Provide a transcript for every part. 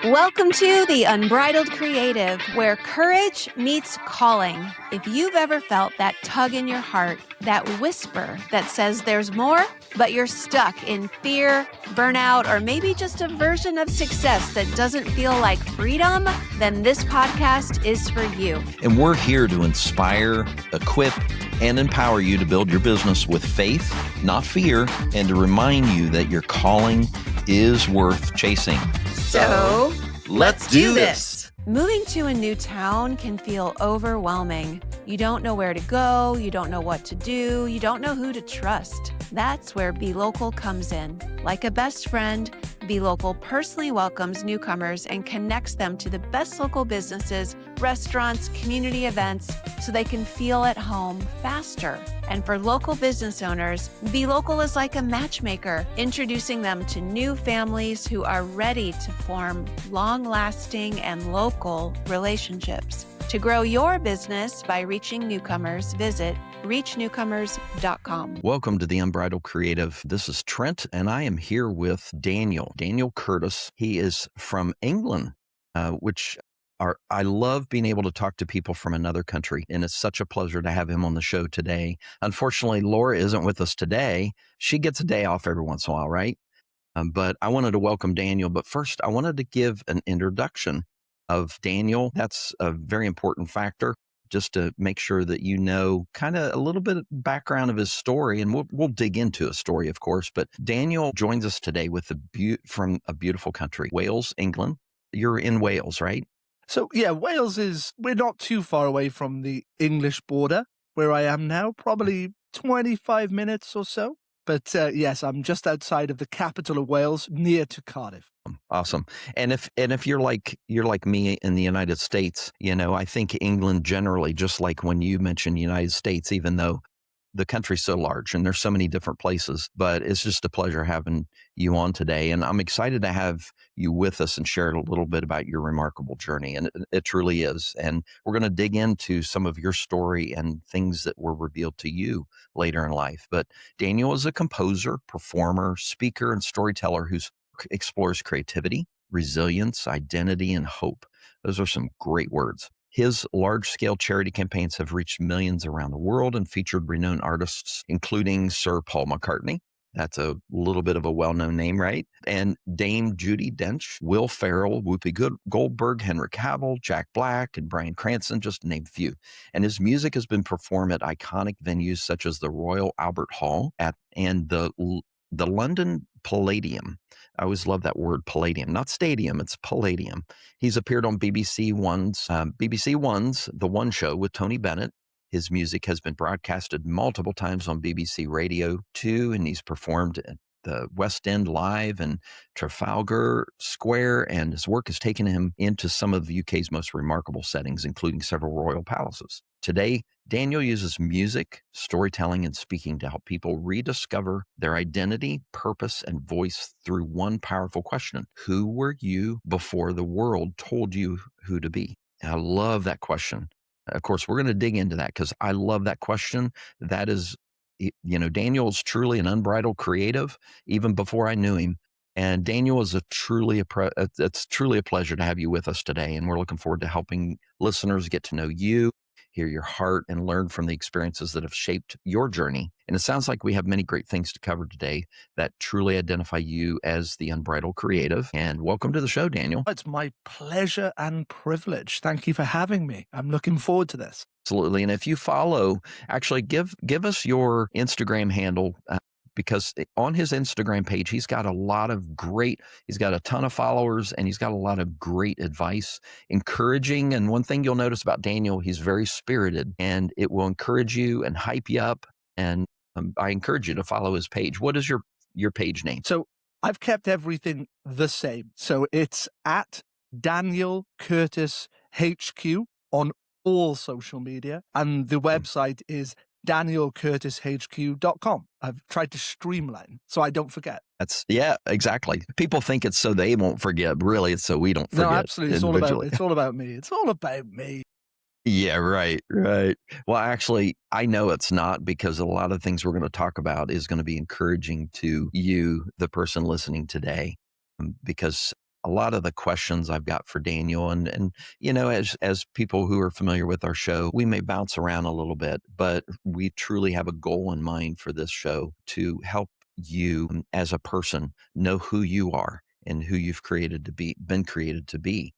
Welcome to the Unbridled Creative, where courage meets calling. If you've ever felt that tug in your heart, that whisper that says there's more, but you're stuck in fear, burnout, or maybe just a version of success that doesn't feel like freedom, then this podcast is for you. And we're here to inspire, equip, and empower you to build your business with faith, not fear, and to remind you that your calling is worth chasing. So, let's do this. Moving to a new town can feel overwhelming. You don't know where to go, you don't know what to do, you don't know who to trust. That's where Be Local comes in. Like a best friend, Be Local personally welcomes newcomers and connects them to the best local businesses, restaurants, community events, so they can feel at home faster. And for local business owners, Be Local is like a matchmaker, introducing them to new families who are ready to form long-lasting and local relationships. To grow your business by reaching newcomers, visit reachnewcomers.com. Welcome to the Unbridled Creative. This is Trent, and I am here with Daniel Curtis. He is from England, I love being able to talk to people from another country, and it's such a pleasure to have him on the show today. Unfortunately, Laura isn't with us today. She gets a day off every once in a while, right? But I wanted to welcome Daniel. But first, I wanted to give an introduction of Daniel. That's a very important factor, just to make sure that you know kind of a little bit of background of his story. And we'll dig into his story, of course. But Daniel joins us today with from a beautiful country, Wales, England. You're in Wales, right? So, yeah, we're not too far away from the English border where I am now, probably 25 minutes or so. But yes, I'm just outside of the capital of Wales, near to Cardiff. Awesome. And if you're like me in the United States, I think England generally, just like when you mentioned United States, even though the country's so large and there's so many different places, but it's just a pleasure having you on today. And I'm excited to have you with us and share a little bit about your remarkable journey. And it truly is. And we're going to dig into some of your story and things that were revealed to you later in life. But Daniel is a composer, performer, speaker, and storyteller who explores creativity, resilience, identity, and hope. Those are some great words. His large-scale charity campaigns have reached millions around the world and featured renowned artists, including Sir Paul McCartney. That's a little bit of a well-known name, right? And Dame Judi Dench, Will Ferrell, Whoopi Goldberg, Henry Cavill, Jack Black, and Bryan Cranston, just to name a few. And his music has been performed at iconic venues such as the Royal Albert Hall and the London Palladium. I always love that word, Palladium, not stadium, it's Palladium. He's appeared on BBC One's The One Show with Tony Bennett. His music has been broadcasted multiple times on BBC Radio 2, and he's performed at the West End Live and Trafalgar Square, and his work has taken him into some of the UK's most remarkable settings, including several royal palaces. Today, Daniel uses music, storytelling, and speaking to help people rediscover their identity, purpose, and voice through one powerful question. Who were you before the world told you who to be? And I love that question. Of course, we're going to dig into that because I love that question. That is, Daniel is truly an unbridled creative, even before I knew him. And Daniel is it's truly a pleasure to have you with us today. And we're looking forward to helping listeners get to know you, hear your heart, and learn from the experiences that have shaped your journey. And it sounds like we have many great things to cover today that truly identify you as the Unbridled Creative. And welcome to the show, Daniel. It's my pleasure and privilege. Thank you for having me. I'm looking forward to this. Absolutely. And if you follow, actually give us your Instagram handle, because on his Instagram page, he's got a ton of followers, and he's got a lot of great advice, encouraging. And one thing you'll notice about Daniel, he's very spirited, and it will encourage you and hype you up. And I encourage you to follow his page. What is your page name? So I've kept everything the same. So it's at Daniel Curtis HQ on all social media. And the website is danielcurtishq.com. I've tried to streamline so I don't forget. Yeah, exactly. People think it's so they won't forget. Really, it's so we don't forget. No, absolutely. It's all about me. It's all about me. Yeah, right. Well, actually, I know it's not, because a lot of things we're going to talk about is going to be encouraging to you, the person listening today, because a lot of the questions I've got for Daniel, and as people who are familiar with our show, we may bounce around a little bit, but we truly have a goal in mind for this show to help you as a person know who you are and who you've been created to be.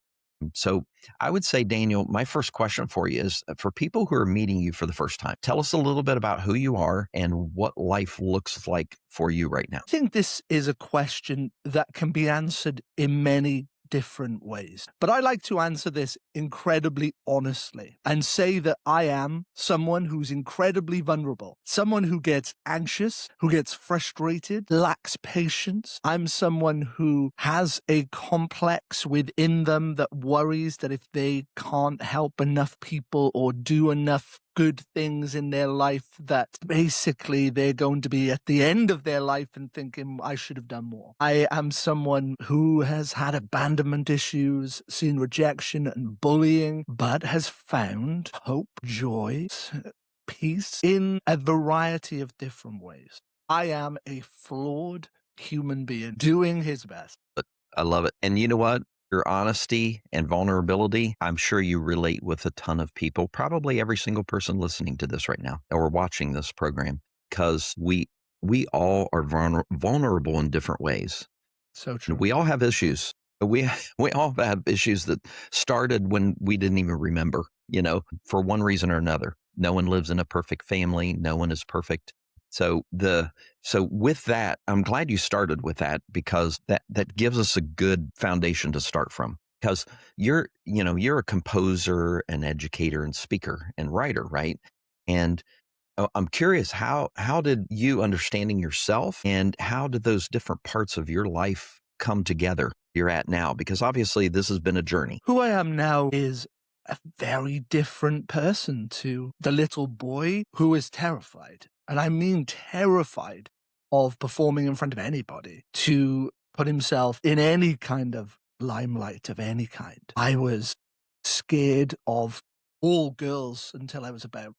So I would say, Daniel, my first question for you is for people who are meeting you for the first time, tell us a little bit about who you are and what life looks like for you right now. I think this is a question that can be answered in many different ways. But I like to answer this incredibly honestly and say that I am someone who's incredibly vulnerable, someone who gets anxious, who gets frustrated, lacks patience. I'm someone who has a complex within them that worries that if they can't help enough people or do enough good things in their life, that basically they're going to be at the end of their life and thinking, I should have done more. I am someone who has had abandonment issues, seen rejection and bullying, but has found hope, joy, peace in a variety of different ways. I am a flawed human being doing his best. I love it. And you know what? Your honesty and vulnerability, I'm sure you relate with a ton of people, probably every single person listening to this right now or watching this program, because we all are vulnerable in different ways. So true. We all have issues. We all have issues that started when we didn't even remember, for one reason or another. No one lives in a perfect family. No one is perfect. So with that, I'm glad you started with that, because that gives us a good foundation to start from. Because you're a composer, an educator, and speaker and writer, right? And I'm curious, how did you understanding yourself and how did those different parts of your life come together you're at now? Because obviously this has been a journey. Who I am now is a very different person to the little boy who is terrified. And I mean terrified of performing in front of anybody, to put himself in any kind of limelight of any kind. I was scared of all girls until I was about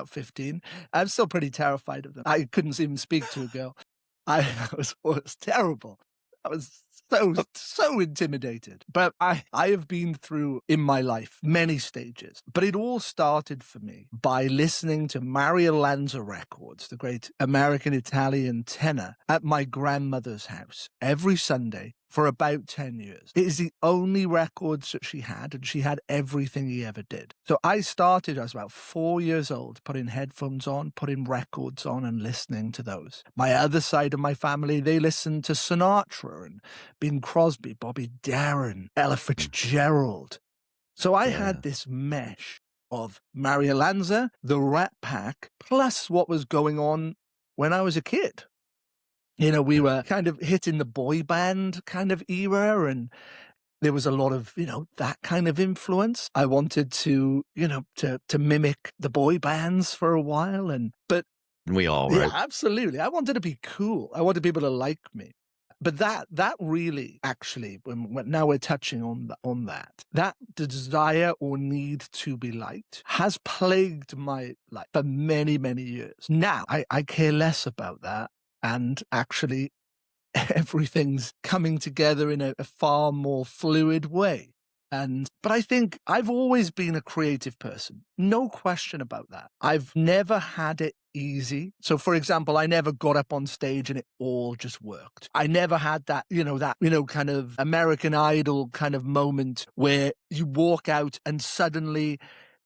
15. I'm still pretty terrified of them. I couldn't even speak to a girl. I was terrible. I was so intimidated. But I have been through in my life many stages. But it all started for me by listening to Mario Lanza records, the great American-Italian tenor, at my grandmother's house every Sunday for about 10 years. It is the only records that she had, and she had everything he ever did. So I was about 4 years old, putting headphones on, putting records on and listening to those. My other side of my family, they listened to Sinatra and Bing Crosby, Bobby Darin, Ella Fitzgerald. So I had this mesh of Mario Lanza, the Rat Pack, plus what was going on when I was a kid. We were kind of hitting the boy band kind of era, and there was a lot of, that kind of influence. I wanted to mimic the boy bands for a while, but we all, right? Yeah, absolutely. I wanted to be cool. I wanted people to like me. But that really, actually, when now we're touching on that desire or need to be liked has plagued my life for many, many years. Now, I care less about that. And actually, everything's coming together in a far more fluid way. But I think I've always been a creative person. No question about that. I've never had it easy. So, for example, I never got up on stage and it all just worked. I never had that kind of American Idol kind of moment where you walk out and suddenly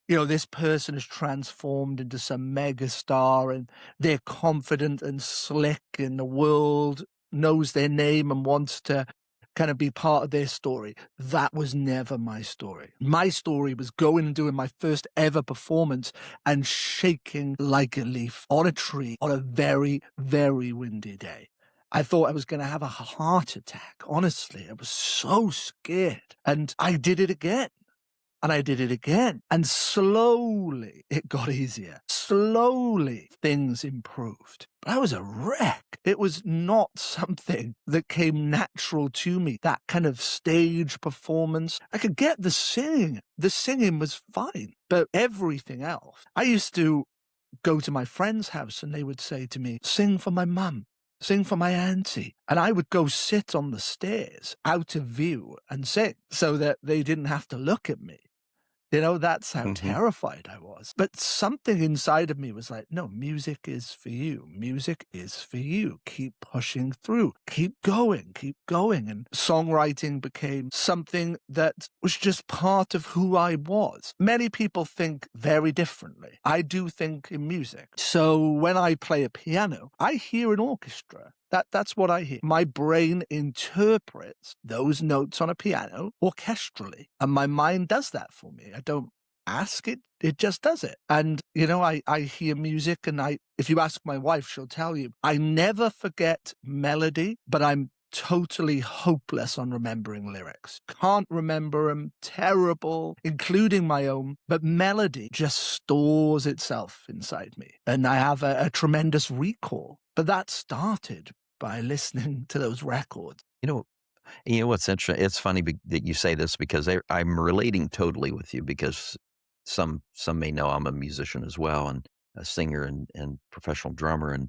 this person is transformed into some mega star and they're confident and slick and the world knows their name and wants to kind of be part of their story. That was never my story. My story was going and doing my first ever performance and shaking like a leaf on a tree on a very, very windy day. I thought I was going to have a heart attack. Honestly, I was so scared. And I did it again. And I did it again. And slowly it got easier. Slowly things improved. But I was a wreck. It was not something that came natural to me. That kind of stage performance. I could get the singing. The singing was fine. But everything else. I used to go to my friend's house and they would say to me, sing for my mum. sing for my auntie. And I would go sit on the stairs out of view and sing so that they didn't have to look at me. That's how Hmm. terrified I was. But something inside of me was like, no, music is for you. Music is for you. Keep pushing through. Keep going. Keep going. And songwriting became something that was just part of who I was. Many people think very differently. I do think in music. So when I play a piano, I hear an orchestra. That's what I hear. My brain interprets those notes on a piano orchestrally, and my mind does that for me. I don't ask it, it just does it. And, I hear music, and if you ask my wife, she'll tell you, I never forget melody, but I'm totally hopeless on remembering lyrics. Can't remember them, terrible, including my own, but melody just stores itself inside me. And I have a tremendous recall. But that started by listening to those records. You know, what's interesting? It's funny that you say this because I'm relating totally with you because some may know I'm a musician as well and a singer and professional drummer, and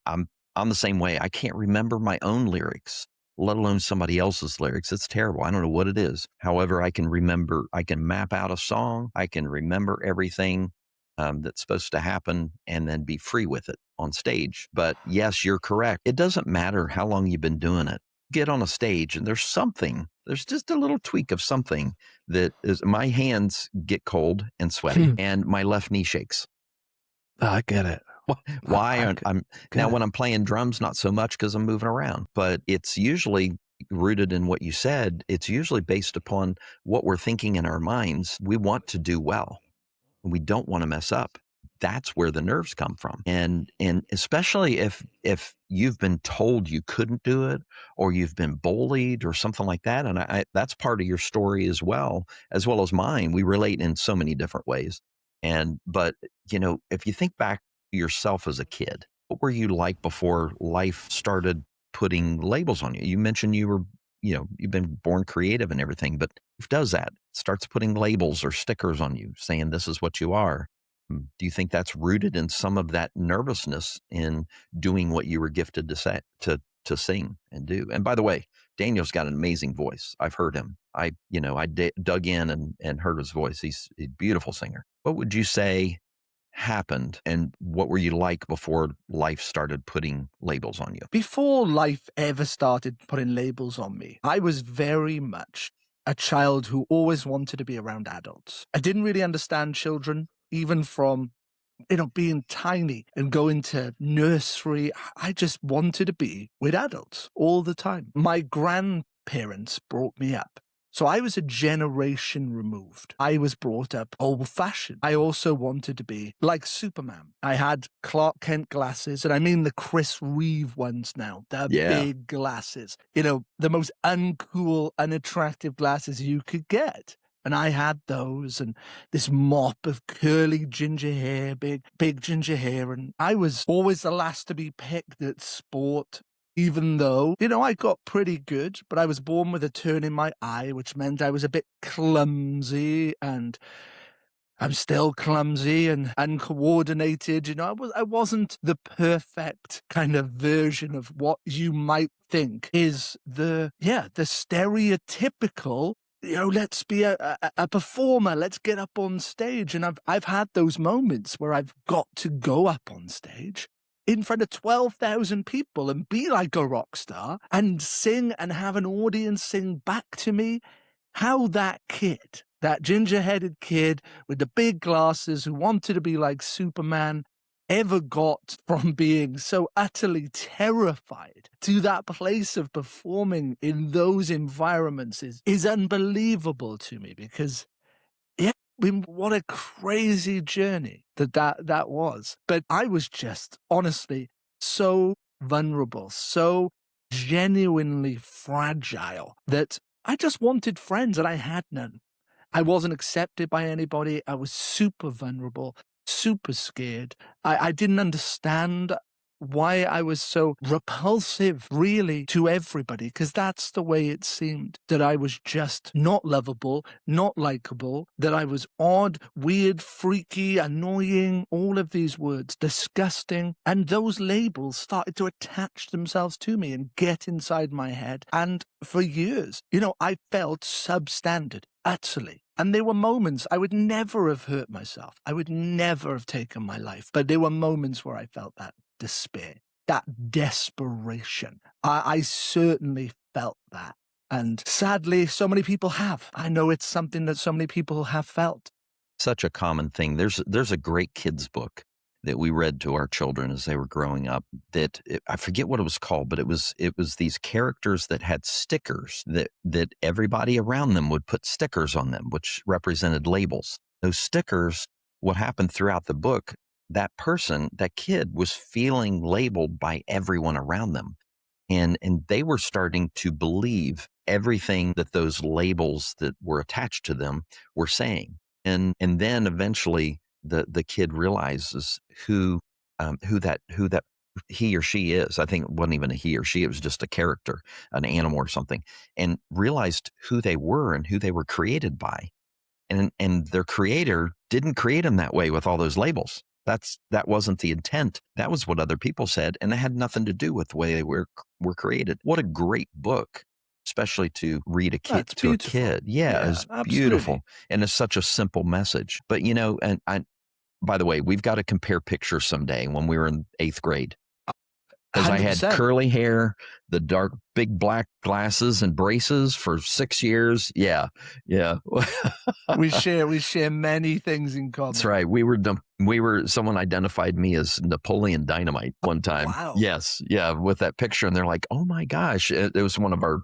I'm the same way. I can't remember my own lyrics, let alone somebody else's lyrics. It's terrible. I don't know what it is. However, I can map out a song. I can remember everything that's supposed to happen and then be free with it on stage. But yes, you're correct. It doesn't matter how long you've been doing it. Get on a stage and there's just a little tweak of something that is, my hands get cold and sweaty and my left knee shakes. I get it. Why? Now, it. when I'm playing drums, not so much because I'm moving around, but it's usually rooted in what you said. It's usually based upon what we're thinking in our minds. We want to do well. We don't want to mess up. That's where the nerves come from. And especially if you've been told you couldn't do it or you've been bullied or something like that. And that's part of your story as well as mine. We relate in so many different ways. But if you think back to yourself as a kid, what were you like before life started putting labels on you? You mentioned you've been born creative and everything, but life does that. It starts putting labels or stickers on you saying this is what you are. Do you think that's rooted in some of that nervousness in doing what you were gifted to say, to sing and do? And by the way, Daniel's got an amazing voice. I've heard him. I dug in and heard his voice. He's a beautiful singer. What would you say happened and what were you like before life started putting labels on you? Before life ever started putting labels on me, I was very much a child who always wanted to be around adults. I didn't really understand children, even from being tiny and going to nursery. I just wanted to be with adults all the time. My grandparents brought me up. So I was a generation removed. I was brought up old-fashioned. I also wanted to be like Superman. I had Clark Kent glasses, and I mean the Chris Reeve ones now, the big glasses. The most uncool, unattractive glasses you could get. And I had those and this mop of curly ginger hair, big ginger hair. And I was always the last to be picked at sport. Even though, I got pretty good, but I was born with a turn in my eye, which meant I was a bit clumsy, and I'm still clumsy and uncoordinated. I wasn't the perfect kind of version of what you might think is the stereotypical, let's be a performer, let's get up on stage. And I've had those moments where I've got to go up on stage in front of 12,000 people and be like a rock star and sing and have an audience sing back to me. How that kid, that ginger-headed kid with the big glasses who wanted to be like Superman, ever got from being so utterly terrified to that place of performing in those environments is unbelievable to me, because what a crazy journey that was. But I was just honestly so vulnerable, so genuinely fragile that I just wanted friends and I had none. I wasn't accepted by anybody. I was super vulnerable, super scared. I didn't understand why I was so repulsive, really, to everybody, because that's the way it seemed, that I was just not lovable, not likable, that I was odd, weird, freaky, annoying, all of these words, disgusting. And those labels started to attach themselves to me and get inside my head. And for years, I felt substandard, utterly. And there were moments I would never have hurt myself. I would never have taken my life. But there were moments where I felt that despair, that desperation. I certainly felt that. And sadly, so many people have. I know it's something that so many people have felt. Such a common thing. There's a great kids book that we read to our children as they were growing up I forget what it was called, but it was these characters that had stickers that everybody around them would put stickers on them, which represented labels. Those stickers, what happened throughout the book, that kid was feeling labeled by everyone around them. And they were starting to believe everything that those labels that were attached to them were saying. And then eventually the kid realizes who that he or she is. I think it wasn't even a he or she, it was just a character, an animal or something, and realized who they were and who they were created by. And their creator didn't create them that way with all those labels. That wasn't the intent. That was what other people said, and it had nothing to do with the way they were created. What a great book, especially to read a kid. Yeah, it's beautiful, and it's such a simple message. But and by the way, we've got to compare pictures someday when we were in 8th grade. Because I had curly hair, the dark, big black glasses and braces for 6 years. Yeah. we share many things in common. That's right. Someone identified me as Napoleon Dynamite one time. Wow. Yes. Yeah. With that picture. And they're like, oh my gosh. It was one of our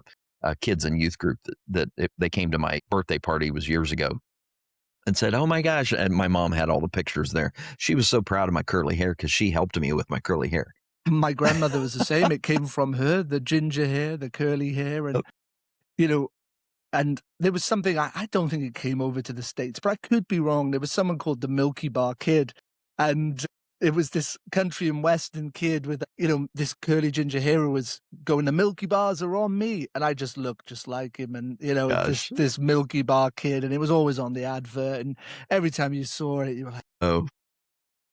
kids in youth group that they came to my birthday party, it was years ago, and said, oh my gosh. And my mom had all the pictures there. She was so proud of my curly hair because she helped me with my curly hair. My grandmother was the same. It came from her, the ginger hair, the curly hair. And, and there was something, I don't think it came over to the States, but I could be wrong. There was someone called the Milky Bar Kid. And it was this country and western kid with, this curly ginger hair who was going, the Milky Bars are on me. And I just looked just like him. And, this Milky Bar Kid. And it was always on the advert. And every time you saw it, you were like, oh.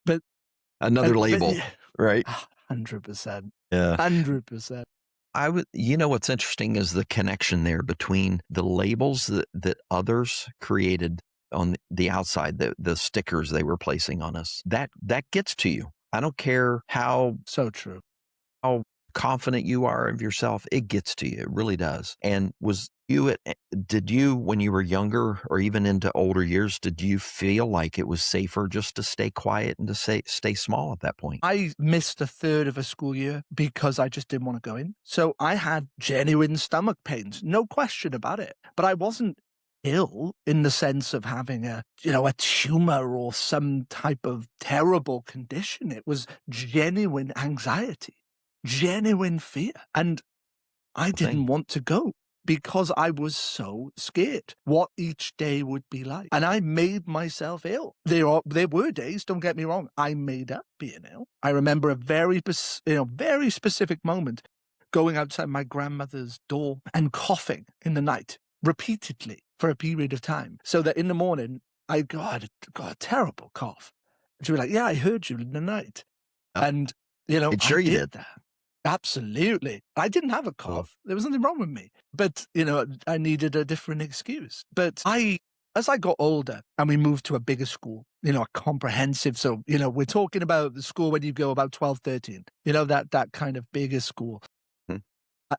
But another label, right? 100%. Yeah. 100%. What's interesting is the connection there between the labels that others created on the outside, the stickers they were placing on us. That gets to you. I don't care how so true, how confident you are of yourself, it gets to you. It really does. And did you, when you were younger or even into older years, did you feel like it was safer just to stay quiet and to stay small at that point? I missed a third of a school year because I just didn't want to go in. So I had genuine stomach pains, no question about it. But I wasn't ill in the sense of having a tumor or some type of terrible condition. It was genuine anxiety, genuine fear. And I didn't want to go because I was so scared what each day would be like. And I made myself ill. There were days, don't get me wrong, I made up being ill. I remember a very specific moment going outside my grandmother's door and coughing in the night repeatedly for a period of time, so that in the morning I got a terrible cough. And she'd be like, yeah, I heard you in the night. And, sure you did that. Absolutely. I didn't have a cough. There was nothing wrong with me. But, I needed a different excuse. But as I got older and we moved to a bigger school, a comprehensive. So, we're talking about the school when you go about 12, 13, that kind of bigger school.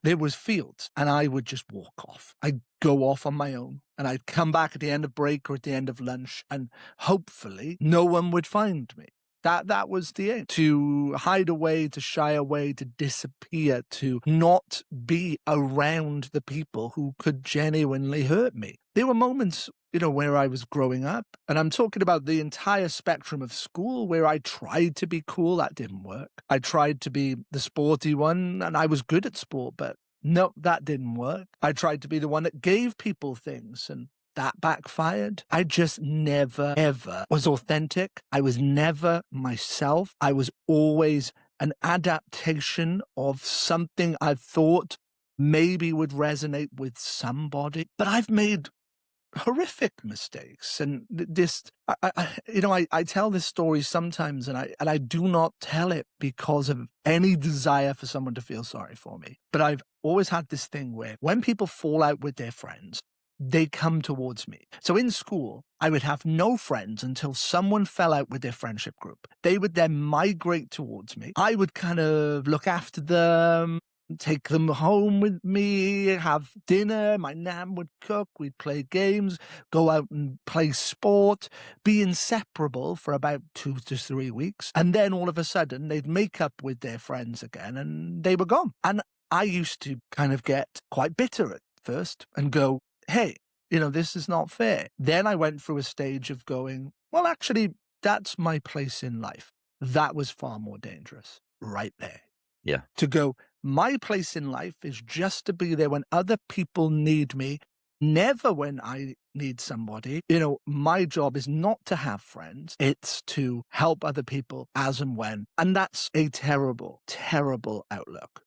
There was fields and I would just walk off. I'd go off on my own and I'd come back at the end of break or at the end of lunch and hopefully no one would find me. That was the aim, to hide away, to shy away, to disappear, to not be around the people who could genuinely hurt me. There were moments, where I was growing up, and I'm talking about the entire spectrum of school where I tried to be cool. That didn't work. I tried to be the sporty one, and I was good at sport, but no, that didn't work. I tried to be the one that gave people things, and that backfired. I just never, ever was authentic. I was never myself. I was always an adaptation of something I thought maybe would resonate with somebody. But I've made horrific mistakes, and I tell this story sometimes, and I do not tell it because of any desire for someone to feel sorry for me. But I've always had this thing where when people fall out with their friends, they come towards me. So in school, I would have no friends until someone fell out with their friendship group. They would then migrate towards me. I would kind of look after them, take them home with me, have dinner. My nan would cook. We'd play games, go out and play sport, be inseparable for about 2 to 3 weeks. And then all of a sudden, they'd make up with their friends again and they were gone. And I used to kind of get quite bitter at first and go, hey, this is not fair. Then I went through a stage of going, well, actually, that's my place in life. That was far more dangerous right there. Yeah. To go, my place in life is just to be there when other people need me, never when I need somebody. My job is not to have friends. It's to help other people as and when. And that's a terrible, terrible outlook.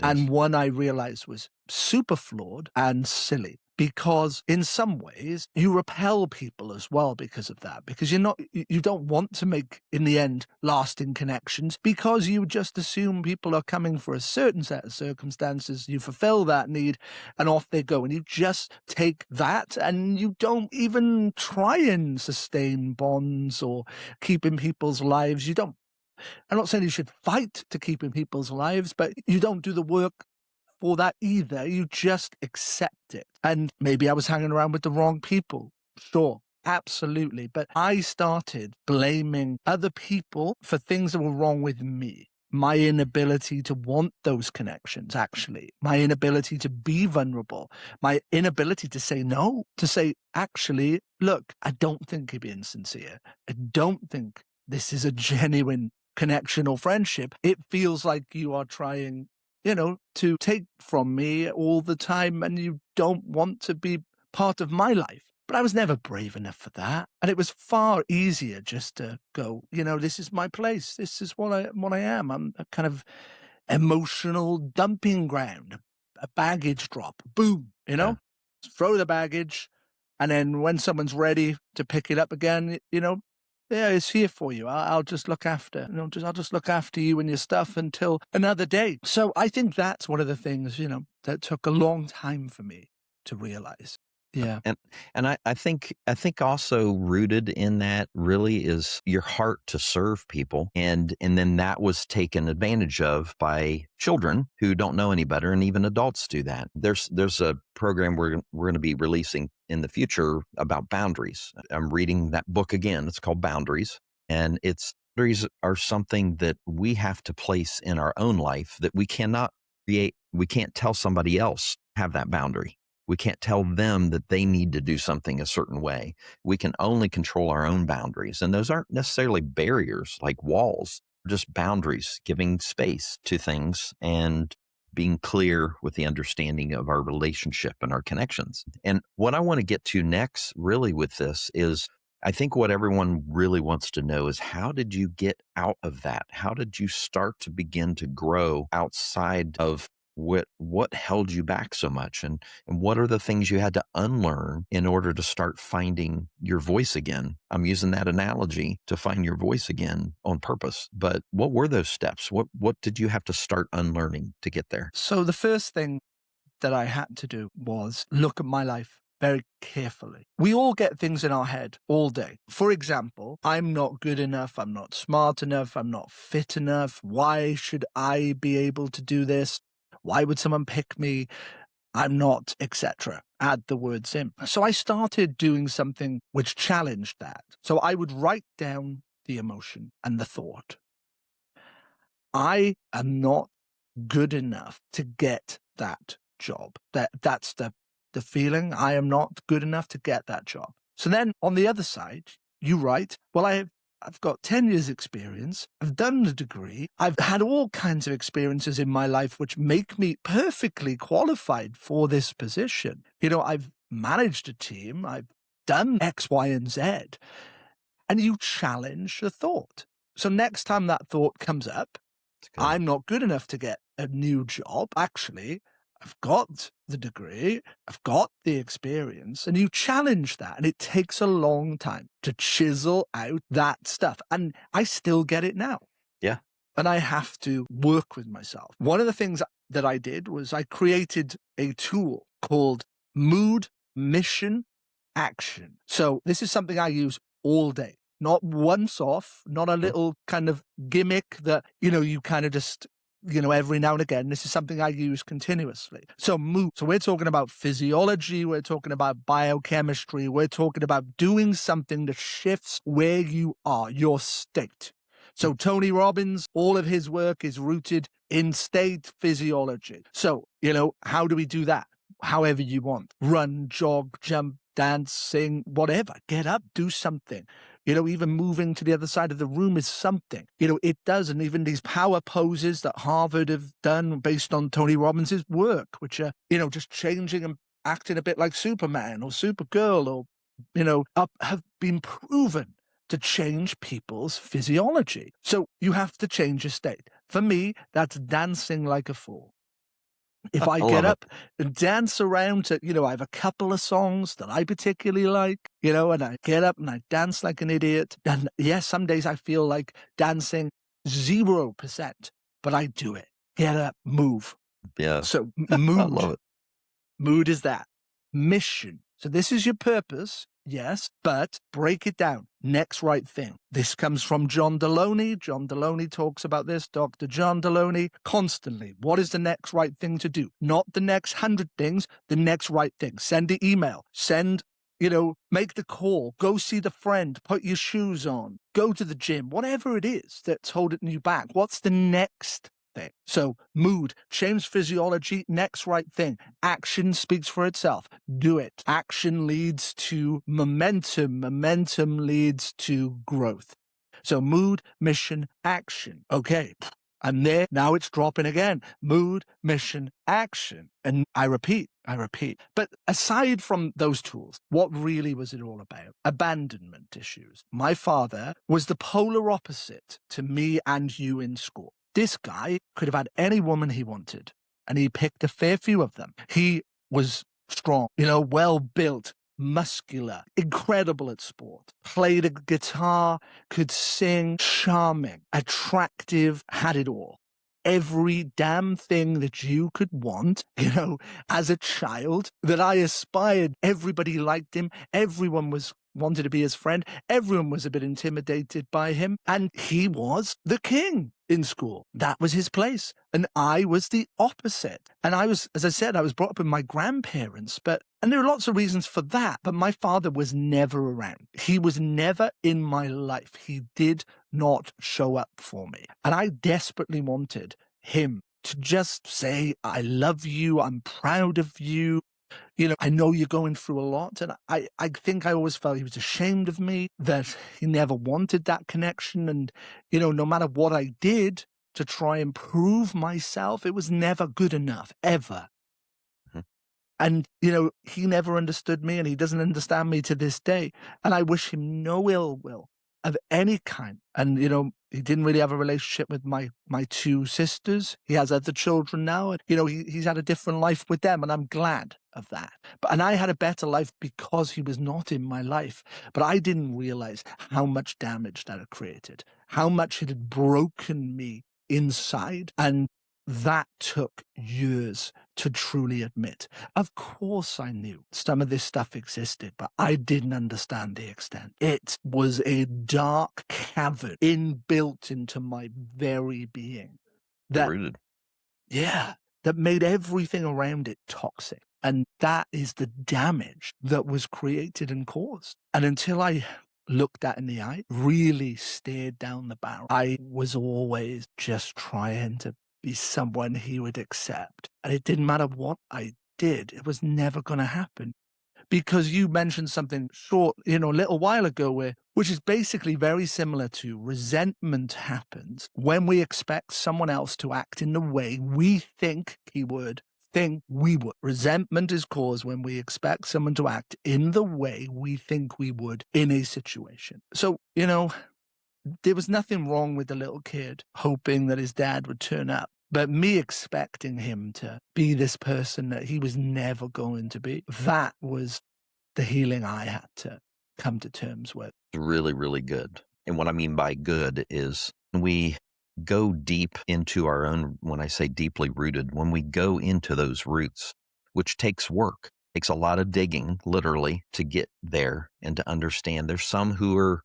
And one I realized was super flawed and silly, because in some ways you repel people as well because of that, because you don't want to make, in the end, lasting connections, because you just assume people are coming for a certain set of circumstances. You fulfill that need and off they go. And you just take that and you don't even try and sustain bonds or keep in people's lives. I'm not saying you should fight to keep in people's lives, but you don't do the work for that either. You just accept it. And maybe I was hanging around with the wrong people. Sure, absolutely. But I started blaming other people for things that were wrong with me. My inability to want those connections, actually. My inability to be vulnerable. My inability to say no. To say, actually, look, I don't think you're being sincere. I don't think this is a genuine connection or friendship. It feels like you are trying, to take from me all the time, and you don't want to be part of my life. But I was never brave enough for that. And it was far easier just to go, this is my place. This is what I am. I'm a kind of emotional dumping ground, a baggage drop. Boom, Yeah. throw the baggage. And then when someone's ready to pick it up again, yeah, it's here for you. I'll just look after, I'll just look after you and your stuff until another day. So I think that's one of the things, that took a long time for me to realize. Yeah. And I think also rooted in that really is your heart to serve people. And then that was taken advantage of by children who don't know any better, and even adults do that. There's a program we're going to be releasing in the future about boundaries. I'm reading that book again. It's called Boundaries. And boundaries are something that we have to place in our own life that we cannot create. We can't tell somebody else have that boundary. We can't tell them that they need to do something a certain way. We can only control our own boundaries. And those aren't necessarily barriers like walls, just boundaries, giving space to things and being clear with the understanding of our relationship and our connections. And what I want to get to next really with this is, I think what everyone really wants to know is, how did you get out of that? How did you start to begin to grow outside of what held you back so much, and what are the things you had to unlearn in order to start finding your voice again? I'm using that analogy to find your voice again on purpose. But what were those steps? What did you have to start unlearning to get there? So the first thing that I had to do was look at my life very carefully. We all get things in our head all day. For example, I'm not good enough. I'm not smart enough. I'm not fit enough. Why should I be able to do this? Why would someone pick me? I'm not, etc. Add the words in. So I started doing something which challenged that. So I would write down the emotion and the thought. I am not good enough to get that job. That's the feeling. I am not good enough to get that job. So then on the other side, you write, well, I've got 10 years experience. I've done the degree. I've had all kinds of experiences in my life which make me perfectly qualified for this position. I've managed a team. I've done X, Y, and Z. And you challenge the thought. So next time that thought comes up, It's good. I'm not good enough to get a new job. Actually, I've got the degree, I've got the experience, and you challenge that. And it takes a long time to chisel out that stuff. And I still get it now. Yeah. And I have to work with myself. One of the things that I did was I created a tool called Mood Mission Action. So this is something I use all day, not once off, not a little kind of gimmick that, you kind of just, every now and again. This is something I use continuously. So mood. So we're talking about physiology. We're talking about biochemistry. We're talking about doing something that shifts where you are, your state. So Tony Robbins, all of his work is rooted in state physiology. So, how do we do that? However you want. Run, jog, jump, dance, sing, whatever. Get up, do something. Even moving to the other side of the room is something. It does. And even these power poses that Harvard have done based on Tony Robbins' work, which are, just changing and acting a bit like Superman or Supergirl or, have been proven to change people's physiology. So you have to change your state. For me, that's dancing like a fool. If I get up and dance around to, I have a couple of songs that I particularly like, and I get up and I dance like an idiot. And yes, some days I feel like dancing 0%, but I do it. Get up, move. Yeah. So I mood. love it. Mood is that. Mission. So this is your purpose. Yes, but break it down. Next right thing. This comes from John Deloney. John Deloney talks about this, Dr. John Deloney, constantly. What is the next right thing to do? Not the next 100 things, the next right thing. Send the email. Make the call. Go see the friend. Put your shoes on. Go to the gym. Whatever it is that's holding you back. What's the next thing? So mood, change physiology, next right thing. Action speaks for itself. Do it. Action leads to momentum. Momentum leads to growth. So mood, mission, action. Okay. I'm there. Now it's dropping again. Mood, mission, action. And I repeat. But aside from those tools, what really was it all about? Abandonment issues. My father was the polar opposite to me and you in school. This guy could have had any woman he wanted, and he picked a fair few of them. He was strong, well-built, muscular, incredible at sport, played a guitar, could sing, charming, attractive, had it all. Every damn thing that you could want, as a child, that I aspired. Everybody liked him. Everyone wanted to be his friend. Everyone was a bit intimidated by him. And he was the king in school. That was his place. And I was the opposite. And as I said, I was brought up with my grandparents, and there are lots of reasons for that, but my father was never around. He was never in my life. He did not show up for me. And I desperately wanted him to just say, I love you. I'm proud of you. I know you're going through a lot. And I think I always felt he was ashamed of me, that he never wanted that connection. And, no matter what I did to try and prove myself, it was never good enough, ever. Mhm. And, he never understood me, and he doesn't understand me to this day. And I wish him no ill will of any kind. And, he didn't really have a relationship with my two sisters. He has other children now. And, he's had a different life with them, and I'm glad of that. And I had a better life because he was not in my life. But I didn't realize how much damage that had created, how much it had broken me inside. And that took years to truly admit. Of course I knew some of this stuff existed, but I didn't understand the extent. It was a dark cavern inbuilt into my very being. Rooted. That made everything around it toxic. And that is the damage that was created and caused. And until I looked at in the eye, really stared down the barrel, I was always just trying to be someone he would accept. And it didn't matter what I did. It was never going to happen. Because you mentioned something short, a little while ago, which is basically very similar to resentment happens when we expect someone else to act in the way we think we would. Resentment is caused when we expect someone to act in the way we think we would in a situation. So, there was nothing wrong with the little kid hoping that his dad would turn up. But me expecting him to be this person that he was never going to be, that was the healing I had to come to terms with. Really, really good. And what I mean by good is when we go deep into our own, when I say deeply rooted, when we go into those roots, which takes work, takes a lot of digging, literally, to get there and to understand. There's some who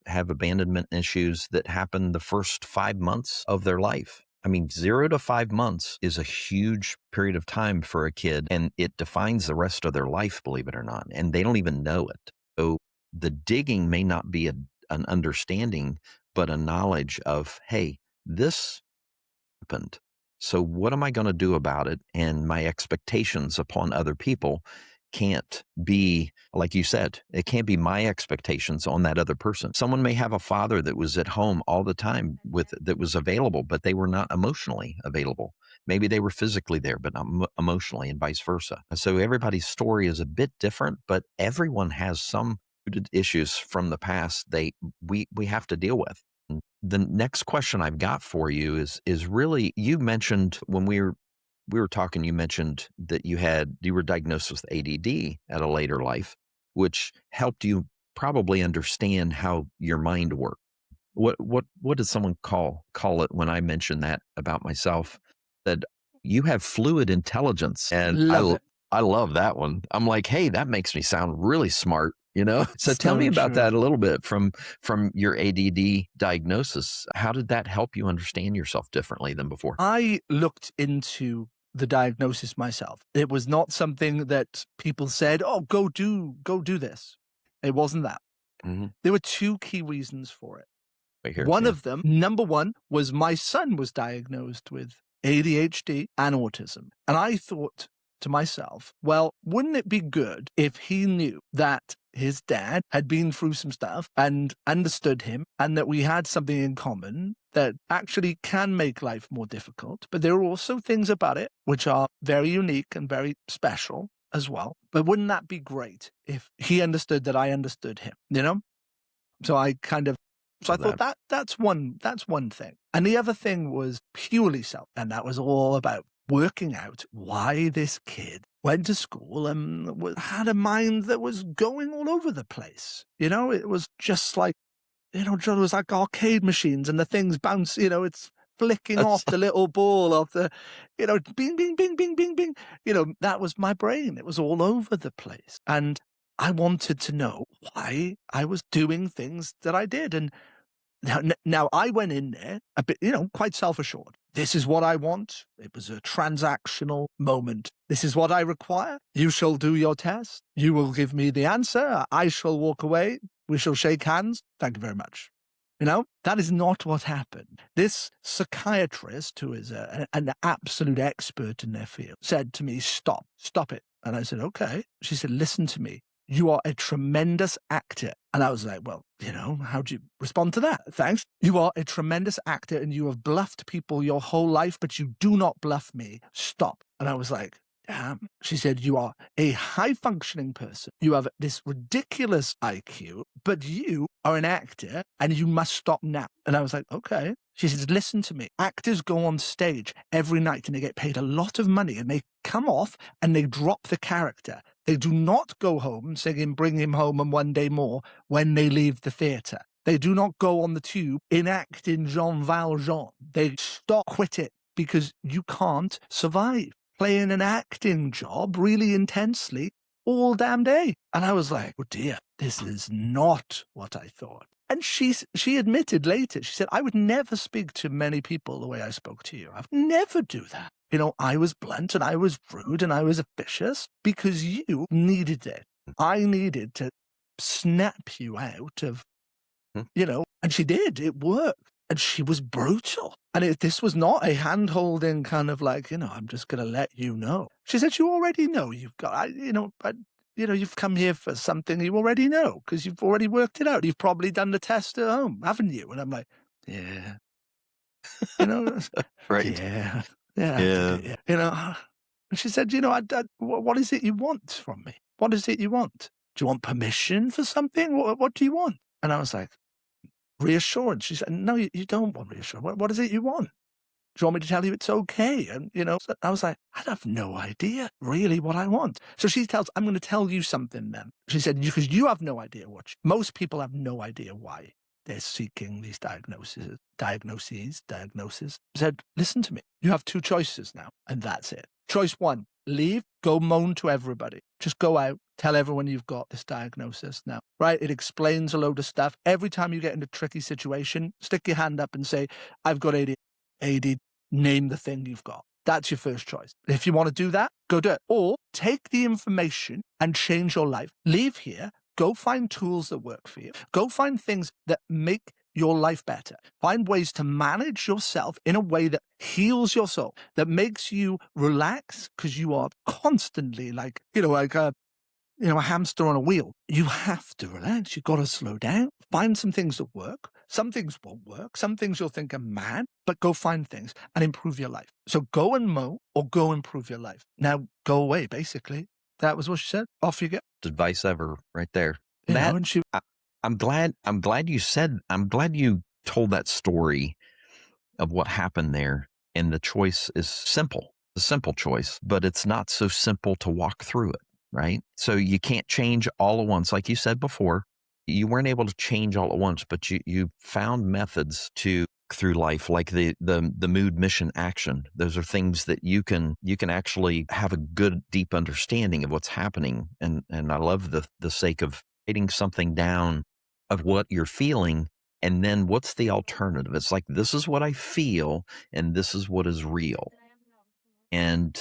have abandonment issues that happen the first 5 months of their life. I mean, 0 to 5 months is a huge period of time for a kid, and it defines the rest of their life, believe it or not, and they don't even know it. So the digging may not be an understanding, but a knowledge of, hey, this happened. So what am I going to do about it? And my expectations upon other people can't be, like you said, it can't be my expectations on that other person. Someone may have a father that was at home all the time that was available, but they were not emotionally available. Maybe they were physically there, but not emotionally, and vice versa. So everybody's story is a bit different, but everyone has some rooted issues from the past we have to deal with. The next question I've got for you is really, you mentioned when we were talking, you mentioned that you were diagnosed with ADD at a later life, which helped you probably understand how your mind worked. What does someone call it when I mention that about myself? That you have fluid intelligence, and Love it. I love that one. I'm like, hey, that makes me sound really smart, you know? So tell me So about true. that a little bit from your ADD diagnosis. How did that help you understand yourself differently than before? I looked into the diagnosis myself. It was not something that people said, oh, go do this. It wasn't that. Mm-hmm. There were two key reasons for it. Right here, One yeah. of them, number one, was my son was diagnosed with ADHD and autism. And I thought to myself, well, wouldn't it be good if he knew that his dad had been through some stuff and understood him, and that we had something in common that actually can make life more difficult. But there are also things about it which are very unique and very special as well. But wouldn't that be great if he understood that I understood him, you know? So I thought that's one thing. And the other thing was purely self. And that was all about working out why this kid went to school and had a mind that was going all over the place. You know, it was just like, you know, John, was like arcade machines and the things bounce, you know, it's flicking off the little ball of the, you know, bing, bing, bing, bing, bing, bing. You know, that was my brain. It was all over the place. And I wanted to know why I was doing things that I did. And now I went in there a bit, you know, quite self-assured. This is what I want. It was a transactional moment. This is what I require. You shall do your test. You will give me the answer. I shall walk away. We shall shake hands. Thank you very much. You know, that is not what happened. This psychiatrist, who is an absolute expert in their field, said to me, stop it. And I said, okay. She said, listen to me. You are a tremendous actor. And I was like, well, you know, how do you respond to that? Thanks. You are a tremendous actor and you have bluffed people your whole life, but you do not bluff me. Stop. And I was like, damn. She said, you are a high functioning person. You have this ridiculous IQ, but you are an actor and you must stop now. And I was like, okay. She said, listen to me. Actors go on stage every night and they get paid a lot of money and they come off and they drop the character. They do not go home singing Bring Him Home and One Day More when they leave the theatre. They do not go on the tube enacting Jean Valjean. They quit it because you can't survive playing an acting job really intensely all damn day. And I was like, oh dear, this is not what I thought. And she admitted later, she said, I would never speak to many people the way I spoke to you. I would never do that. You know, I was blunt and I was rude and I was vicious because you needed it. I needed to snap you out of, you know, and she did. It worked. And she was brutal. And this was not a hand-holding kind of like, you know, I'm just going to let you know. She said, you already know you've got, you know, but, you know, you've come here for something you already know because you've already worked it out. You've probably done the test at home, haven't you? And I'm like, yeah. You know, right. Yeah. Yeah. I did it, yeah. You know, and she said, you know, what is it you want from me? What is it you want? Do you want permission for something? What do you want? And I was like, reassurance. She said, no, you don't want reassurance. What is it you want? Do you want me to tell you it's okay? And, so I was like, I have no idea really what I want. So she tells, I'm going to tell you something then. She said, because you have no idea most people have no idea why they're seeking these diagnoses. Said, listen to me. You have two choices now, and that's it. Choice one, leave, go moan to everybody. Just go out, tell everyone you've got this diagnosis now, right? It explains a load of stuff. Every time you get in a tricky situation, stick your hand up and say, I've got AD, name the thing you've got. That's your first choice. If you want to do that, go do it. Or take the information and change your life. Leave here, go find tools that work for you. Go find things that make your life better. Find ways to manage yourself in a way that heals your soul, that makes you relax, because you are constantly like a hamster on a wheel. You have to relax. You've got to slow down. Find some things that work. Some things won't work. Some things you'll think are mad, but go find things and improve your life. So go and mow or go improve your life. Now go away, basically. That was what she said. Off you go. Advice ever right there. I'm glad you told that story of what happened there. And the choice is simple, a simple choice, but it's not so simple to walk through it. Right? So you can't change all at once. Like you said before, you weren't able to change all at once, but you found methods to through life, like the mood, mission, action. Those are things that you can actually have a good, deep understanding of what's happening. And I love the sake of writing something down of what you're feeling. And then what's the alternative? It's like, this is what I feel and this is what is real. And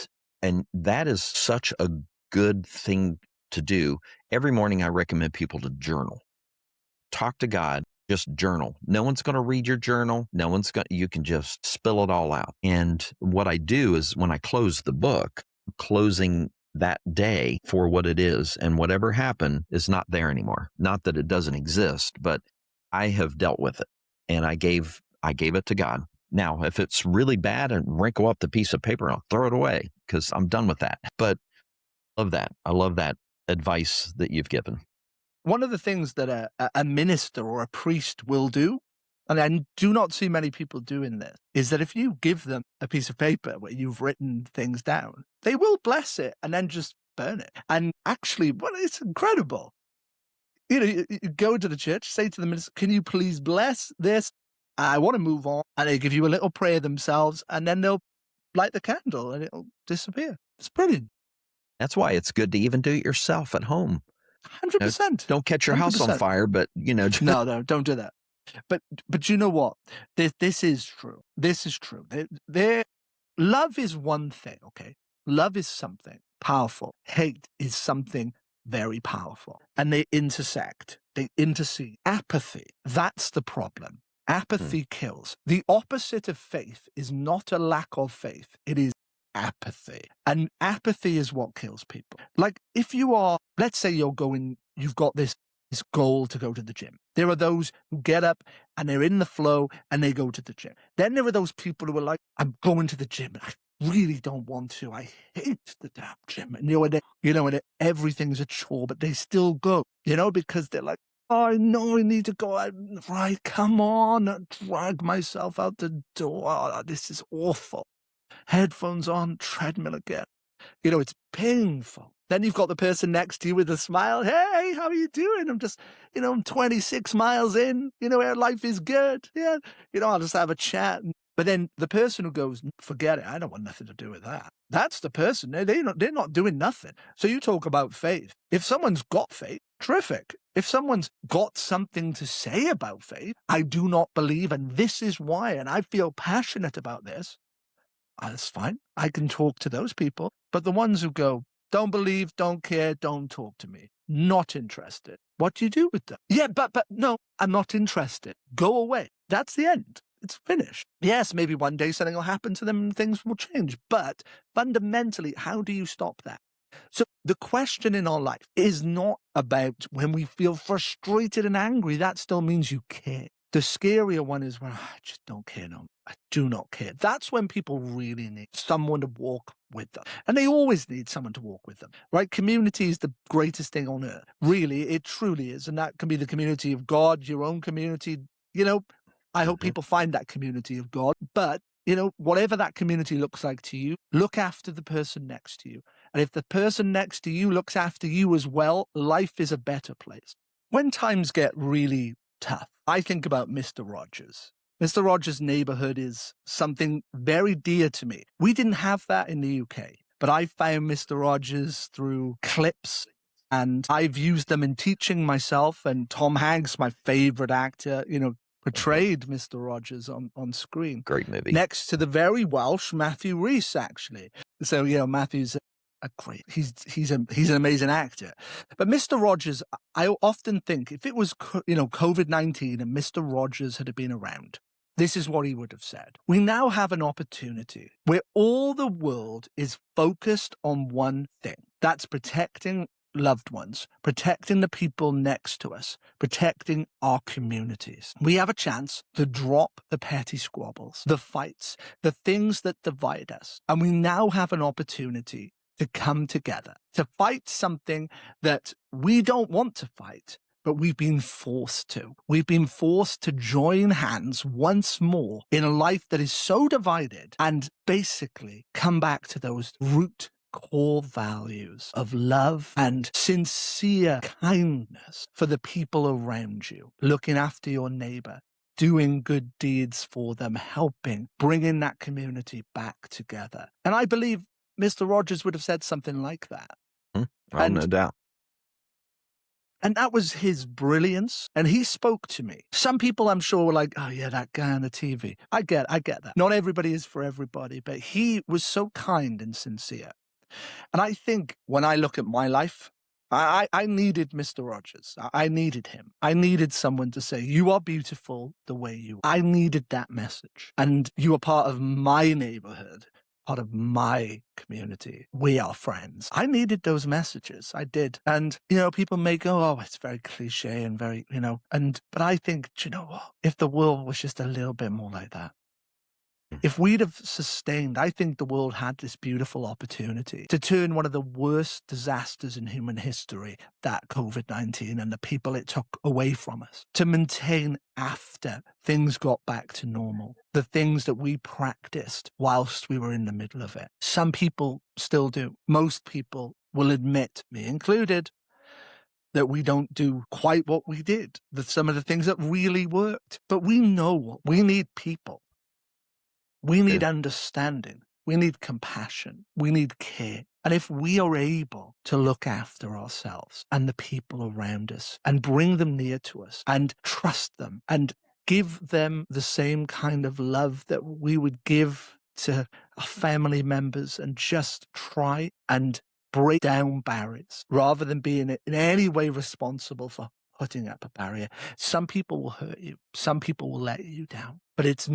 that is such a good thing to do. Every morning I recommend people to journal. Talk to God, just journal. No one's going to read your journal. You can just spill it all out. And what I do is when I close the book, closing that day for what it is, and whatever happened is not there anymore. Not that it doesn't exist, but I have dealt with it and I gave it to God. Now, if it's really bad and wrinkle up the piece of paper, I'll throw it away because I'm done with that. But I love that advice that you've given. One of the things that a minister or a priest will do, and I do not see many people doing this, is that if you give them a piece of paper where you've written things down, they will bless it and then just burn it. And actually, it's incredible. You go to the church, say to the minister, can you please bless this? I want to move on. And they give you a little prayer themselves, and then they'll light the candle and it'll disappear. It's brilliant. That's why it's good to even do it yourself at home. 100%. Don't catch your house 100%. on fire, but No, don't do that. But you know what? This is true. This is true. Love is one thing, okay? Love is something powerful. Hate is something very powerful. And they intersect. They intercede. Apathy, that's the problem. Apathy kills. The opposite of faith is not a lack of faith. It is apathy. And apathy is what kills people. Like if you are, let's say you've got this goal to go to the gym. There are those who get up and they're in the flow and they go to the gym. Then there are those people who are like, I'm going to the gym. I really don't want to. I hate the damn gym. And everything's a chore, but they still go, because they're like, oh, I know I need to go out. Right, come on, I'll drag myself out the door. Oh, this is awful. Headphones on, treadmill again. It's painful. Then you've got the person next to you with a smile. Hey, how are you doing? I'm just, I'm 26 miles in. Life is good. Yeah. I'll just have a chat. But then the person who goes, forget it. I don't want nothing to do with that. That's the person. They're not doing nothing. So you talk about faith. If someone's got faith, terrific. If someone's got something to say about faith, I do not believe, and this is why, and I feel passionate about this, that's fine. I can talk to those people. But the ones who go, don't believe, don't care, don't talk to me, not interested. What do you do with them? Yeah, but no, I'm not interested. Go away. That's the end. It's finished. Yes, maybe one day something will happen to them and things will change. But fundamentally, how do you stop that? So the question in our life is not about when we feel frustrated and angry. That still means you care. The scarier one is when I just don't care no. I do not care. That's when people really need someone to walk with them. And they always need someone to walk with them, right? Community is the greatest thing on earth. Really, it truly is. And that can be the community of God, your own community, You know, I hope Mhm. people find that community of God, but whatever that community looks like to you, look after the person next to you. And if the person next to you looks after you as well, life is a better place. When times get really tough, I think about Mr. Rogers. Mr. Rogers' neighborhood is something very dear to me. We didn't have that in the UK, but I found Mr. Rogers through clips and I've used them in teaching myself. And Tom Hanks, my favorite actor, Mhm. portrayed Mr. Rogers on screen. Great movie. Next to the very Welsh Matthew Rhys, actually. So, Matthew's he's an amazing actor. But Mr. Rogers, I often think if it was, COVID-19 and Mr. Rogers had been around, this is what he would have said. We now have an opportunity where all the world is focused on one thing. That's protecting loved ones, protecting the people next to us, protecting our communities. We have a chance to drop the petty squabbles, the fights, the things that divide us. And we now have an opportunity to come together, to fight something that we don't want to fight, but we've been forced to. We've been forced to join hands once more in a life that is so divided and basically come back to those root core values of love and sincere kindness for the people around you, looking after your neighbor, doing good deeds for them, helping, bringing that community back together. And I believe Mr. Rogers would have said something like that. Oh, And no doubt. And that was his brilliance. And he spoke to me. Some people, I'm sure, were like, oh, yeah, that guy on the TV. I get that. Not everybody is for everybody, but he was so kind and sincere. And I think when I look at my life, I needed Mr. Rogers. I needed him. I needed someone to say, you are beautiful the way you are. I needed that message. And you are part of my neighborhood, part of my community. We are friends. I needed those messages. I did. And, people may go, oh, it's very cliche and very, but I think, do you know what? If the world was just a little bit more like that, if we'd have sustained, I think the world had this beautiful opportunity to turn one of the worst disasters in human history, that COVID-19 and the people it took away from us, to maintain after things got back to normal, the things that we practiced whilst we were in the middle of it. Some people still do. Most people will admit, me included, that we don't do quite what we did, some of the things that really worked. But we know we need people. We need understanding. We need compassion. We need care. And if we are able to look after ourselves and the people around us and bring them near to us and trust them and give them the same kind of love that we would give to our family members and just try and break down barriers rather than being in any way responsible for putting up a barrier. Some people will hurt you. Some people will let you down. But it's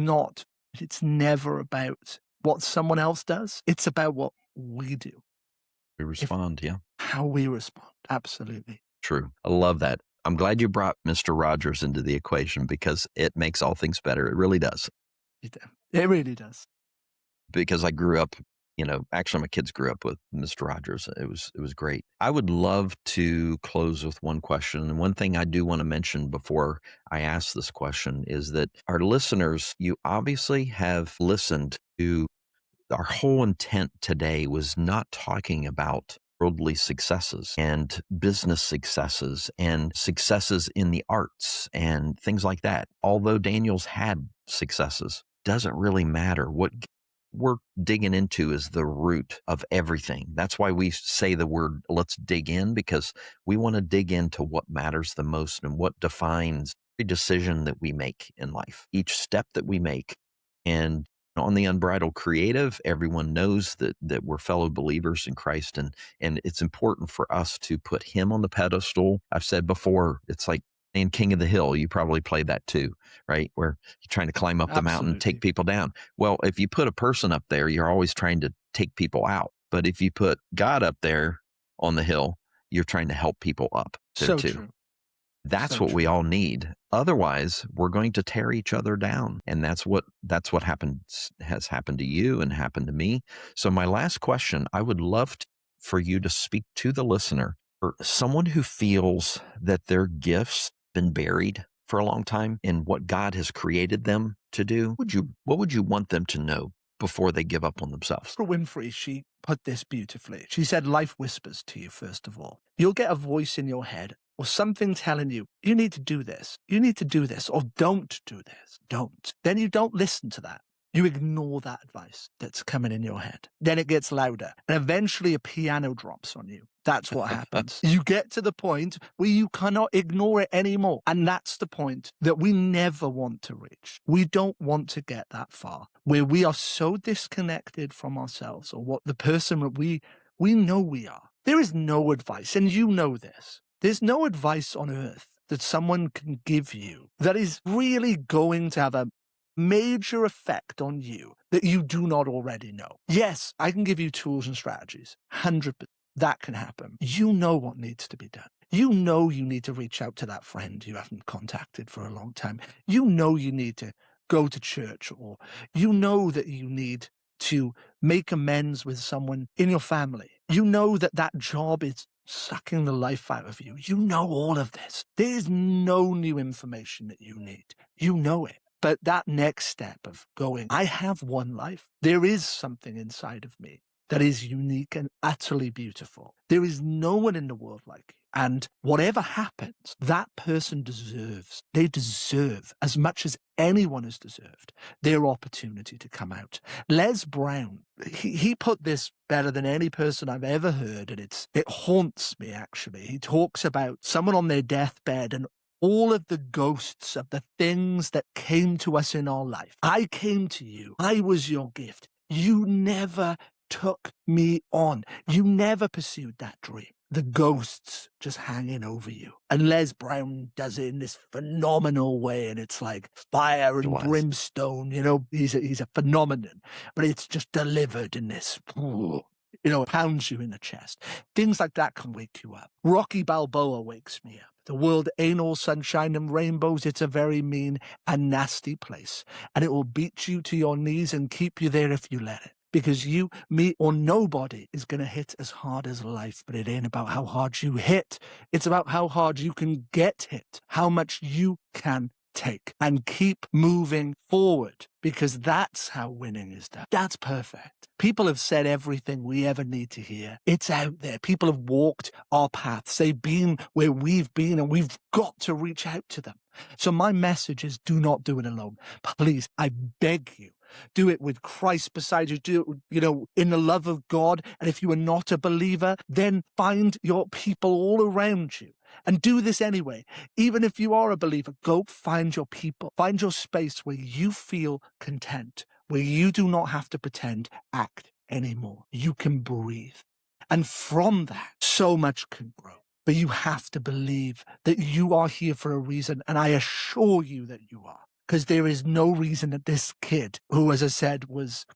never about what someone else does. It's about what we do. We respond, yeah. How we respond. Absolutely. True. I love that. I'm glad you brought Mr. Rogers into the equation because it makes all things better. It really does. It really does. Because I grew up, actually my kids grew up with Mr. Rogers. It was great. I would love to close with one question. And one thing I do want to mention before I ask this question is that our listeners, you obviously have listened to our whole intent today was not talking about worldly successes and business successes and successes in the arts and things like that. Although Daniel's had successes, doesn't really matter. What we're digging into is the root of everything. That's why we say the word, let's dig in, because we want to dig into what matters the most and what defines every decision that we make in life, each step that we make. And on the Unbridled Creative, everyone knows that we're fellow believers in Christ, and it's important for us to put him on the pedestal. I've said before, it's like and King of the Hill. You probably played that too, right? Where you're trying to climb up the mountain and take people down. Well, if you put a person up there, you're always trying to take people out. But if you put God up there on the hill, you're trying to help people up there So too. true. That's So what true. we all need. Otherwise, we're going to tear each other down. And that's what has happened to you and happened to me. So my last question, I would love for you to speak to the listener, or someone who feels that their gifts been buried for a long time in what God has created them to do, what would you want them to know before they give up on themselves? Oprah Winfrey, she put this beautifully. She said, life whispers to you, first of all. You'll get a voice in your head or something telling you, you need to do this, you need to do this, or don't do this, don't. Then you don't listen to that. You ignore that advice that's coming in your head. Then it gets louder, and eventually a piano drops on you. That's what happens. You get to the point where you cannot ignore it anymore. And that's the point that we never want to reach. We don't want to get that far, where we are so disconnected from ourselves or what the person that we know we are. There is no advice, and you know this. There's no advice on earth that someone can give you that is really going to have a major effect on you that you do not already know. Yes, I can give you tools and strategies. 100%. That can happen. You know what needs to be done. You know you need to reach out to that friend you haven't contacted for a long time. You know you need to go to church, or you know that you need to make amends with someone in your family. You know that that job is sucking the life out of you. You know all of this. There's no new information that you need. You know it. But that next step of going, I have one life. There is something inside of me that is unique and utterly beautiful. There is no one in the world like you. And whatever happens, that person deserves, they deserve as much as anyone has deserved their opportunity to come out. Les Brown, he put this better than any person I've ever heard, and it haunts me actually. He talks about someone on their deathbed and all of the ghosts of the things that came to us in our life. I came to you. I was your gift. You never took me on. You never pursued that dream. The ghosts just hanging over you. And Les Brown does it in this phenomenal way, and it's like fire and brimstone. You know, he's a phenomenon, but it's just delivered in this, pounds you in the chest. Things like that can wake you up. Rocky Balboa wakes me up. The world ain't all sunshine and rainbows. It's a very mean and nasty place, and it will beat you to your knees and keep you there if you let it. Because you, me, or nobody is going to hit as hard as life, but it ain't about how hard you hit. It's about how hard you can get hit, how much you can take, and keep moving forward, because that's how winning is done. That's perfect. People have said everything we ever need to hear. It's out there. People have walked our paths. They've been where we've been, and we've got to reach out to them. So my message is, do not do it alone. Please, I beg you. Do it with Christ beside you. Do it, in the love of God. And if you are not a believer, then find your people all around you. And do this anyway. Even if you are a believer, go find your people. Find your space where you feel content, where you do not have to pretend, act anymore. You can breathe. And from that, so much can grow. But you have to believe that you are here for a reason. And I assure you that you are. Because there is no reason that this kid, who, as I said,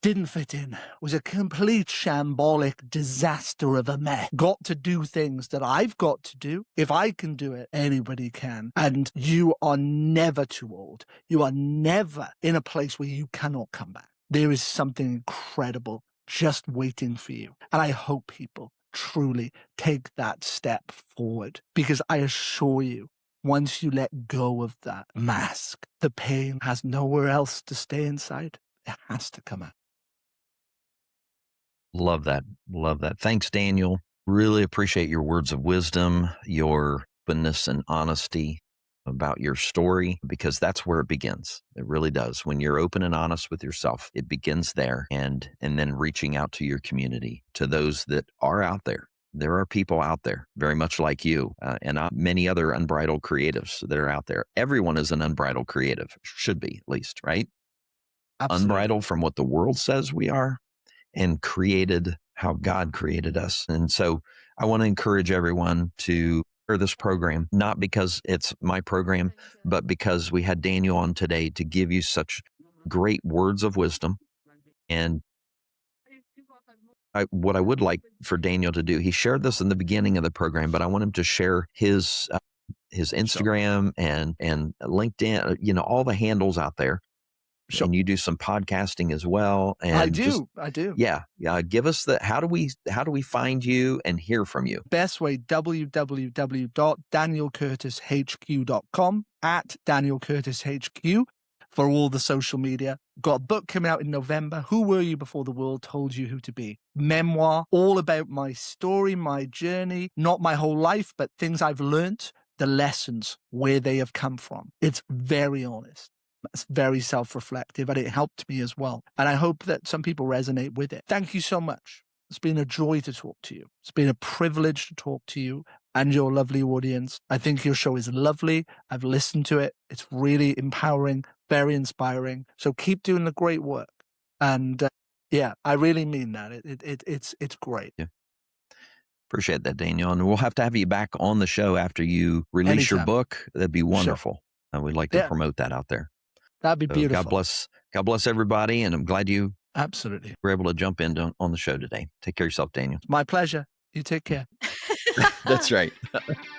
didn't fit in, was a complete shambolic disaster of a mess, got to do things that I've got to do. If I can do it, anybody can. And you are never too old. You are never in a place where you cannot come back. There is something incredible just waiting for you. And I hope people truly take that step forward, because I assure you, once you let go of that mask, the pain has nowhere else to stay inside. It has to come out. Love that. Love that. Thanks, Daniel. Really appreciate your words of wisdom, your openness and honesty about your story, because that's where it begins. It really does. When you're open and honest with yourself, it begins there, and then reaching out to your community, to those that are out there. There are people out there very much like you and many other unbridled creatives that are out there. Everyone is an unbridled creative, should be at least, right? Absolutely. Unbridled from what the world says we are, and created how God created us. And so I want to encourage everyone to share this program, not because it's my program, but because we had Daniel on today to give you such great words of wisdom. And what I would like for Daniel to do, he shared this in the beginning of the program, but I want him to share his Instagram and LinkedIn, all the handles out there. Sure. And you do some podcasting as well. And I do. Yeah. Give us how do we find you and hear from you? Best way, www.danielcurtishq.com. at Daniel Curtis HQ for all the social media. Got a book coming out in November, Who Were You Before the World Told You Who to Be? Memoir, all about my story, my journey, not my whole life, but things I've learned, the lessons, where they have come from. It's very honest. It's very self-reflective, and it helped me as well. And I hope that some people resonate with it. Thank you so much. It's been a joy to talk to you. It's been a privilege to talk to you and your lovely audience. I think your show is lovely. I've listened to it. It's really empowering, very inspiring. So keep doing the great work. And yeah, I really mean that. It's great. Yeah. Appreciate that, Daniel. And we'll have to have you back on the show after you release your book. That'd be wonderful. Sure. And we'd like to promote that out there. That'd be beautiful. God bless everybody. And I'm glad you absolutely were able to jump in on the show today. Take care of yourself, Daniel. My pleasure. You take care. That's right.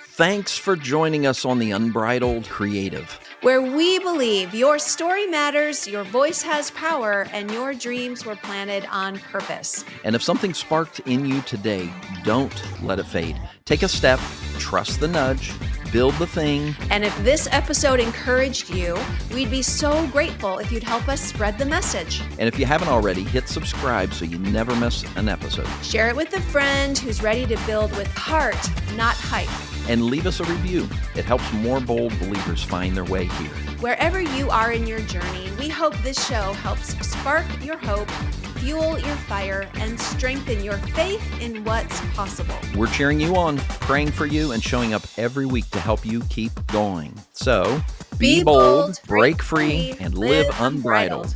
Thanks for joining us on the Unbridled Creative, where we believe your story matters, your voice has power, and your dreams were planted on purpose. And if something sparked in you today, don't let it fade. Take a step, trust the nudge, build the thing. And if this episode encouraged you, we'd be so grateful if you'd help us spread the message. And if you haven't already, hit subscribe so you never miss an episode. Share it with a friend who's ready to build with heart, not hype. And leave us a review. It helps more bold believers find their way here. Wherever you are in your journey, we hope this show helps spark your hope, fuel your fire, and strengthen your faith in what's possible. We're cheering you on, praying for you, and showing up every week to help you keep going. So, be bold, break free, and live unbridled.